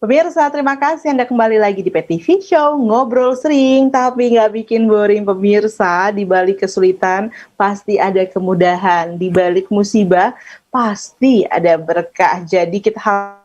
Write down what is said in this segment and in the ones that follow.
Pemirsa, terima kasih Anda kembali lagi di PTV Show, ngobrol sering tapi nggak bikin boring. Pemirsa, di balik kesulitan pasti ada kemudahan, di balik musibah pasti ada berkah. Jadi kita harus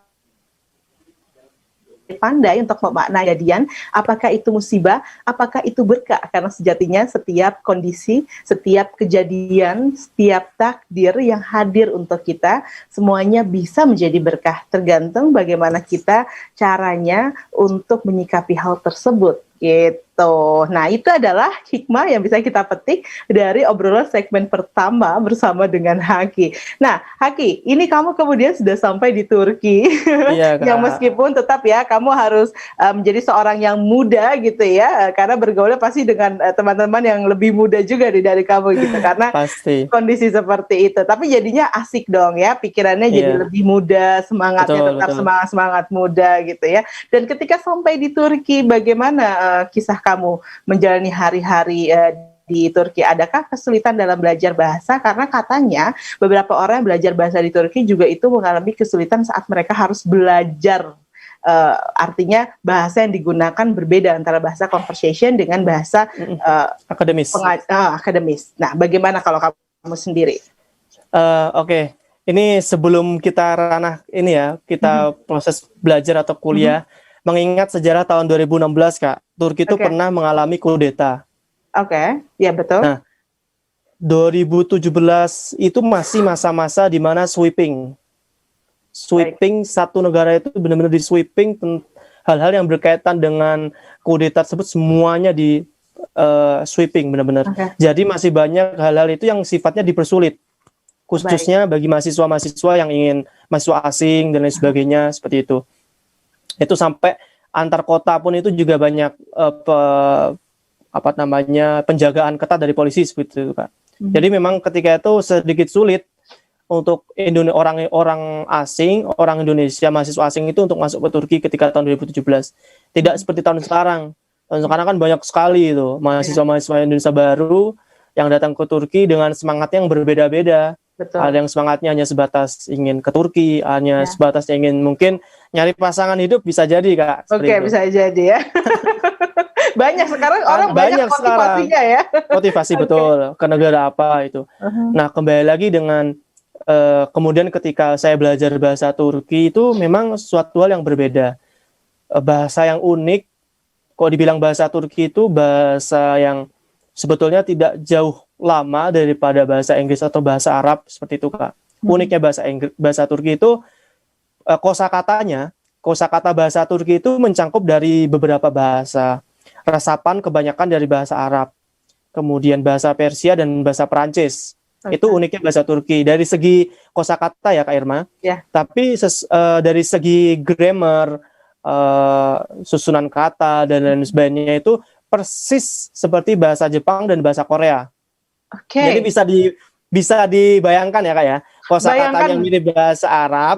pandai untuk memaknai kejadian, apakah itu musibah, apakah itu berkah, karena sejatinya setiap kondisi, setiap kejadian, setiap takdir yang hadir untuk kita, semuanya bisa menjadi berkah, tergantung bagaimana kita caranya untuk menyikapi hal tersebut, gitu. Nah, itu adalah hikmah yang bisa kita petik dari obrolan segmen pertama bersama dengan Haki. Nah, Haki, ini kamu kemudian sudah sampai di Turki, Iya, yang Kak. meskipun tetap ya kamu harus menjadi seorang yang muda gitu ya, karena bergaulnya pasti dengan teman-teman yang lebih muda juga dari kamu gitu, karena Pasti. kondisi seperti itu. Tapi jadinya asik dong ya, pikirannya jadi Iya, lebih muda, semangatnya betul, tetap betul. semangat muda gitu ya. Dan ketika sampai di Turki, bagaimana kisah kamu menjalani hari-hari di Turki? Adakah kesulitan dalam belajar bahasa? Karena katanya beberapa orang yang belajar bahasa di Turki juga itu mengalami kesulitan saat mereka harus belajar. Artinya bahasa yang digunakan berbeda antara bahasa conversation dengan bahasa Akademis. akademis. Nah, bagaimana kalau kamu sendiri? Oke. Ini sebelum kita ranah ini ya, kita proses belajar atau kuliah, mengingat sejarah tahun 2016, Kak. Turki itu Oke. pernah mengalami kudeta. Oke, ya betul. Nah, 2017 itu masih masa-masa di mana sweeping satu negara itu benar-benar di sweeping, hal-hal yang berkaitan dengan kudeta tersebut semuanya di sweeping benar-benar. Oke. Jadi masih banyak hal-hal itu yang sifatnya dipersulit, khususnya bagi mahasiswa-mahasiswa yang ingin mahasiswa asing dan lain sebagainya seperti itu. Itu sampai antar kota pun itu juga banyak penjagaan ketat dari polisi seperti itu, Kak. Jadi memang ketika itu sedikit sulit untuk orang asing, orang Indonesia, mahasiswa asing itu untuk masuk ke Turki ketika tahun 2017. Tidak seperti tahun sekarang. Tahun sekarang kan banyak sekali itu mahasiswa-mahasiswa Indonesia baru yang datang ke Turki dengan semangat yang berbeda-beda. Betul. Ada yang semangatnya hanya sebatas ingin ke Turki, hanya sebatas ingin mungkin nyari pasangan hidup, bisa jadi, Kak. Oke, bisa jadi ya. Banyak sekarang orang banyak motivasinya ya. Motivasi betul, ke negara apa itu. Nah, kembali lagi dengan kemudian ketika saya belajar bahasa Turki itu memang suatu hal yang berbeda. Bahasa yang unik, kok dibilang bahasa Turki itu bahasa yang sebetulnya tidak jauh lama daripada bahasa Inggris atau bahasa Arab seperti itu, Kak. Uniknya bahasa Turki itu kosakata bahasa Turki itu mencangkup dari beberapa bahasa. Resapan kebanyakan dari bahasa Arab, kemudian bahasa Persia dan bahasa Perancis. Itu uniknya bahasa Turki dari segi kosakata ya, Kak Irma. Tapi dari segi grammar, susunan kata dan lain sebagainya itu persis seperti bahasa Jepang dan bahasa Korea. Jadi bisa dibayangkan ya, Kak ya. Kosakatanya mirip bahasa Arab.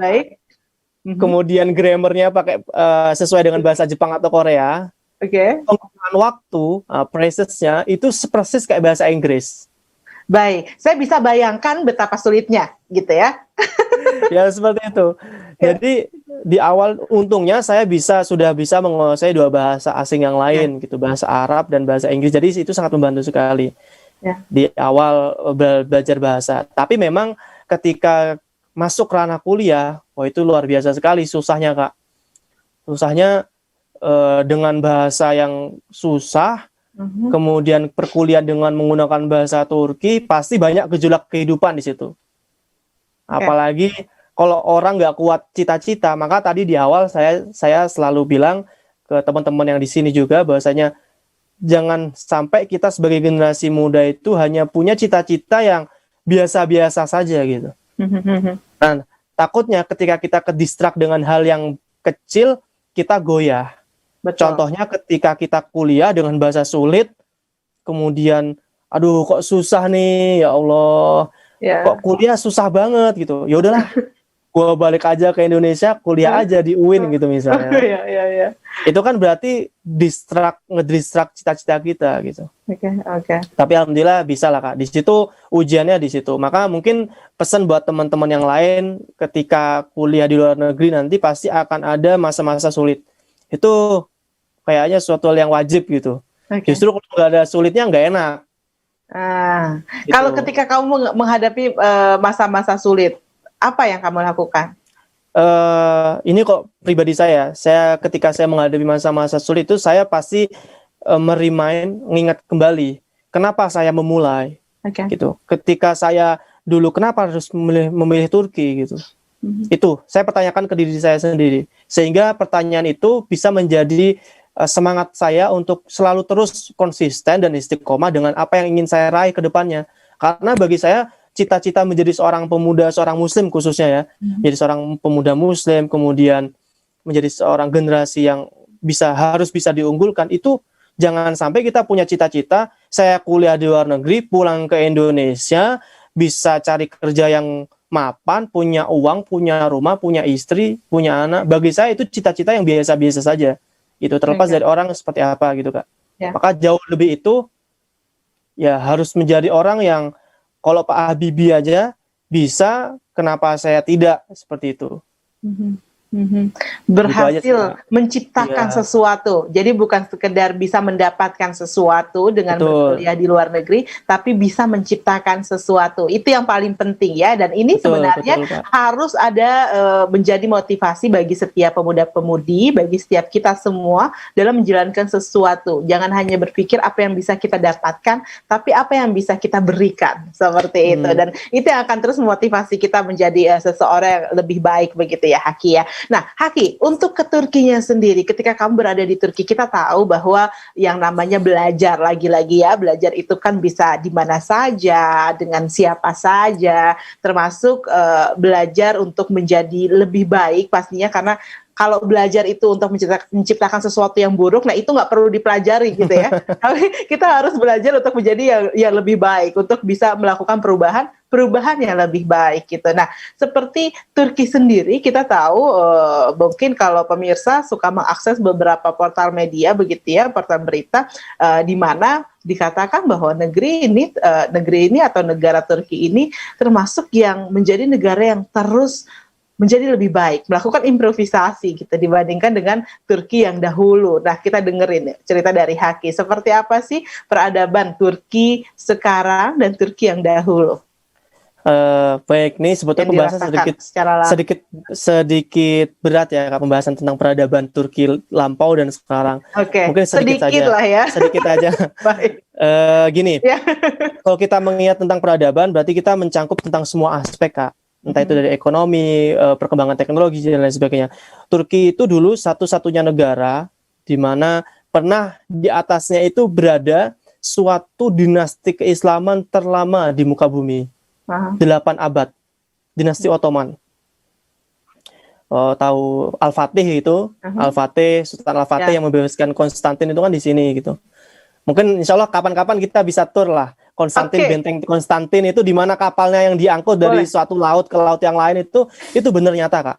Kemudian grammarnya pakai sesuai dengan bahasa Jepang atau Korea. Penggunaan waktu, phrases-nya itu persis kayak bahasa Inggris. Baik, saya bisa bayangkan betapa sulitnya, gitu ya. Ya seperti itu. Jadi di awal untungnya saya sudah bisa menguasai dua bahasa asing yang lain, gitu, bahasa Arab dan bahasa Inggris. Jadi itu sangat membantu sekali di awal belajar bahasa. Tapi memang ketika masuk ranah kuliah, itu luar biasa sekali susahnya, Kak. Susahnya dengan bahasa yang susah. Kemudian perkuliahan dengan menggunakan bahasa Turki, pasti banyak gejolak kehidupan di situ. Apalagi kalau orang nggak kuat cita-cita, maka tadi di awal saya selalu bilang ke teman-teman yang di sini juga bahwasanya jangan sampai kita sebagai generasi muda itu hanya punya cita-cita yang biasa-biasa saja gitu. Nah, takutnya ketika kita ke-distract dengan hal yang kecil, kita goyah. Contohnya ketika kita kuliah dengan bahasa sulit, kemudian aduh kok susah nih, ya Allah, kok kuliah susah banget gitu. Ya udahlah, gue balik aja ke Indonesia, kuliah aja di UIN gitu misalnya. Itu kan berarti ngedistract cita-cita kita gitu. Oke. Tapi alhamdulillah bisa lah Kak. Di situ ujiannya di situ. Maka mungkin pesan buat teman-teman yang lain ketika kuliah di luar negeri nanti pasti akan ada masa-masa sulit. Itu kayaknya suatu hal yang wajib gitu. Justru kalau nggak ada sulitnya nggak enak. Gitu. Kalau ketika kamu menghadapi masa-masa sulit, apa yang kamu lakukan? Ini kok pribadi saya ketika saya menghadapi masa-masa sulit itu saya pasti mengingat kembali kenapa saya memulai, gitu. Ketika saya dulu kenapa harus memilih Turki gitu, itu saya pertanyakan ke diri saya sendiri, sehingga pertanyaan itu bisa menjadi semangat saya untuk selalu terus konsisten dan istiqomah dengan apa yang ingin saya raih ke depannya. Karena bagi saya cita-cita menjadi seorang pemuda, seorang muslim khususnya ya, jadi seorang pemuda muslim, kemudian menjadi seorang generasi yang harus bisa diunggulkan, itu jangan sampai kita punya cita-cita, saya kuliah di luar negeri, pulang ke Indonesia, bisa cari kerja yang mapan, punya uang, punya rumah, punya istri, punya anak. Bagi saya itu cita-cita yang biasa-biasa saja. Itu terlepas dari orang seperti apa gitu Kak. Maka jauh lebih itu, ya harus menjadi orang yang kalau Pak Habibie aja bisa, kenapa saya tidak, seperti itu. Berhasil menciptakan sesuatu. Jadi bukan sekedar bisa mendapatkan sesuatu dengan berkuliah di luar negeri, tapi bisa menciptakan sesuatu. Itu yang paling penting ya. Dan ini sebenarnya harus ada menjadi motivasi bagi setiap pemuda-pemudi, bagi setiap kita semua dalam menjalankan sesuatu. Jangan hanya berpikir apa yang bisa kita dapatkan, tapi apa yang bisa kita berikan. Seperti itu. Dan itu yang akan terus memotivasi kita menjadi seseorang yang lebih baik begitu ya Haki ya. Nah, Haki, untuk ke Turkinya sendiri, ketika kamu berada di Turki, kita tahu bahwa yang namanya belajar, lagi-lagi ya, belajar itu kan bisa di mana saja, dengan siapa saja, termasuk belajar untuk menjadi lebih baik pastinya, karena kalau belajar itu untuk menciptakan sesuatu yang buruk, nah itu nggak perlu dipelajari gitu ya. Tapi kita harus belajar untuk menjadi yang lebih baik, untuk bisa melakukan perubahan yang lebih baik gitu. Nah, seperti Turki sendiri, kita tahu mungkin kalau pemirsa suka mengakses beberapa portal media begitu ya, portal berita di mana dikatakan bahwa negeri ini atau negara Turki ini termasuk yang menjadi negara yang terus menjadi lebih baik, melakukan improvisasi gitu dibandingkan dengan Turki yang dahulu. Nah, kita dengerin cerita dari Haki. Seperti apa sih peradaban Turki sekarang dan Turki yang dahulu? Baik, nih sebetulnya pembahasan sedikit berat ya Kak, pembahasan tentang peradaban Turki lampau dan sekarang. Mungkin sedikit saja. Lah ya. Sedikit aja. Baik. Gini, kalau kita mengingat tentang peradaban, berarti kita mencangkup tentang semua aspek Kak. Entah itu dari ekonomi, perkembangan teknologi dan lain sebagainya. Turki itu dulu satu-satunya negara di mana pernah di atasnya itu berada suatu dinasti keislaman terlama di muka bumi. 8 abad, dinasti Ottoman. Tahu Al-Fatih itu, Al-Fatih, Sultan Al-Fatih yang membebaskan Konstantin itu kan di sini gitu. Mungkin insya Allah kapan-kapan kita bisa tur lah. Benteng Konstantin itu di mana kapalnya yang diangkut dari suatu laut ke laut yang lain itu benar nyata Kak.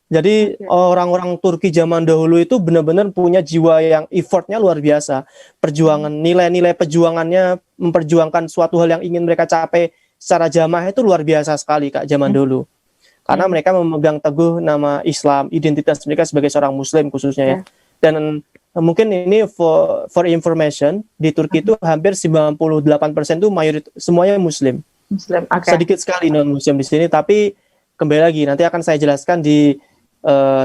Jadi orang-orang Turki zaman dahulu itu benar-benar punya jiwa yang effortnya luar biasa. Perjuangan, nilai-nilai perjuangannya, memperjuangkan suatu hal yang ingin mereka capai secara jamaah itu luar biasa sekali Kak zaman dulu. Karena mereka memegang teguh nama Islam, identitas mereka sebagai seorang Muslim khususnya ya. Dan mungkin ini for information, di Turki itu hampir 98% itu semuanya Muslim. Sedikit sekali non-Muslim di sini, tapi kembali lagi nanti akan saya jelaskan di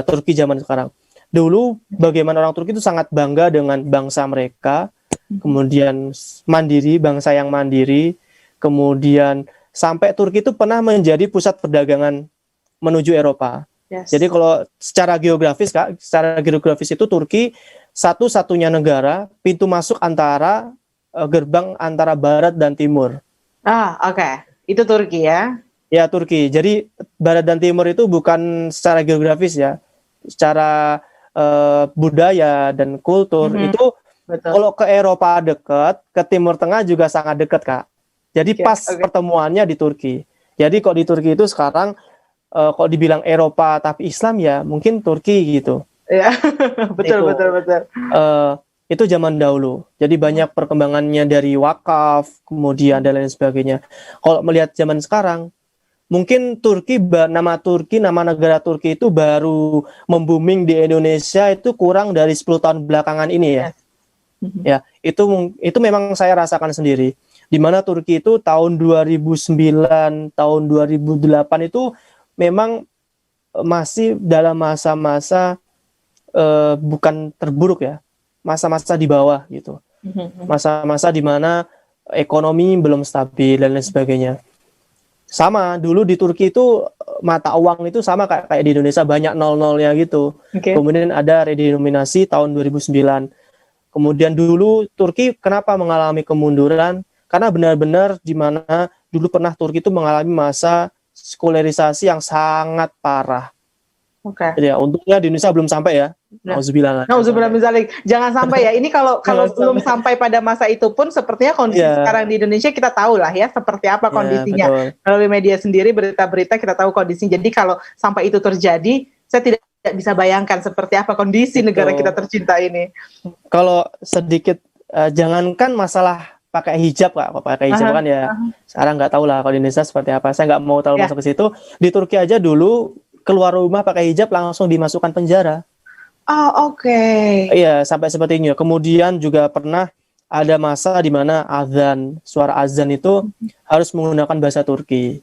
Turki zaman sekarang. Dulu bagaimana orang Turki itu sangat bangga dengan bangsa mereka, kemudian mandiri, bangsa yang mandiri, kemudian sampai Turki itu pernah menjadi pusat perdagangan menuju Eropa. Jadi kalau secara geografis itu Turki satu-satunya negara pintu masuk antara gerbang antara barat dan timur. Itu Turki ya? Ya, Turki. Jadi barat dan timur itu bukan secara geografis ya, secara budaya dan kultur itu kalau ke Eropa dekat, ke Timur Tengah juga sangat dekat Kak. Jadi pertemuannya di Turki. Jadi kalau di Turki itu sekarang kalau dibilang Eropa tapi Islam ya mungkin Turki gitu. Ya, betul, Itu. betul, betul. Itu zaman dahulu. Jadi banyak perkembangannya dari wakaf, kemudian dan lain sebagainya. Kalau melihat zaman sekarang, mungkin nama negara Turki itu baru membooming di Indonesia itu kurang dari 10 tahun belakangan ini ya. Yes. Ya, itu memang saya rasakan sendiri. Di mana Turki itu tahun 2009, tahun 2008 itu memang masih dalam masa-masa bukan terburuk ya, masa-masa di bawah gitu, masa-masa di mana ekonomi belum stabil dan lain sebagainya. Sama dulu di Turki itu mata uang itu sama kayak di Indonesia, banyak nol-nolnya gitu. Okay. Kemudian ada redenominasi tahun 2009. Kemudian dulu Turki kenapa mengalami kemunduran? Karena benar-benar di mana dulu pernah Turki itu mengalami masa sekularisasi yang sangat parah. Oke. Ya, untungnya di Indonesia belum sampai ya. Nauzubillah misalnya, jangan sampai ya. Ini kalau belum sampai pada masa itu pun sepertinya kondisi sekarang di Indonesia kita tahu lah ya seperti apa kondisinya. Melalui media sendiri, berita-berita kita tahu kondisinya. Jadi kalau sampai itu terjadi, saya tidak bisa bayangkan seperti apa kondisi negara kita tercinta ini. Kalau sedikit, jangankan masalah pakai hijab Kak, pakai hijab kan ya. Sekarang nggak tahu lah kalau di Indonesia seperti apa. Saya nggak mau terlalu masuk ke situ. Di Turki aja dulu keluar rumah pakai hijab langsung dimasukkan penjara. Oh, oke. Iya, sampai seperti ini. Kemudian juga pernah ada masa di mana suara azan itu harus menggunakan bahasa Turki.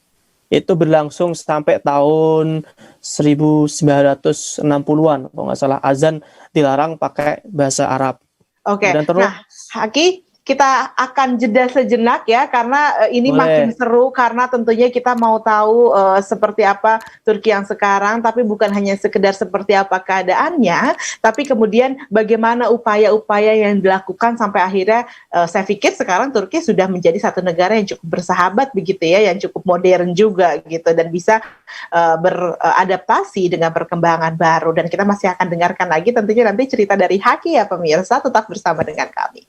Itu berlangsung sampai tahun 1960-an, kalau nggak salah. Azan dilarang pakai bahasa Arab. Oke. Nah, Haki, kita akan jeda sejenak ya, karena ini makin seru, karena tentunya kita mau tahu seperti apa Turki yang sekarang, tapi bukan hanya sekedar seperti apa keadaannya, tapi kemudian bagaimana upaya-upaya yang dilakukan sampai akhirnya saya pikir sekarang Turki sudah menjadi satu negara yang cukup bersahabat begitu ya, yang cukup modern juga gitu, dan bisa beradaptasi dengan perkembangan baru. Dan kita masih akan dengarkan lagi tentunya nanti cerita dari Haki ya pemirsa, tetap bersama dengan kami.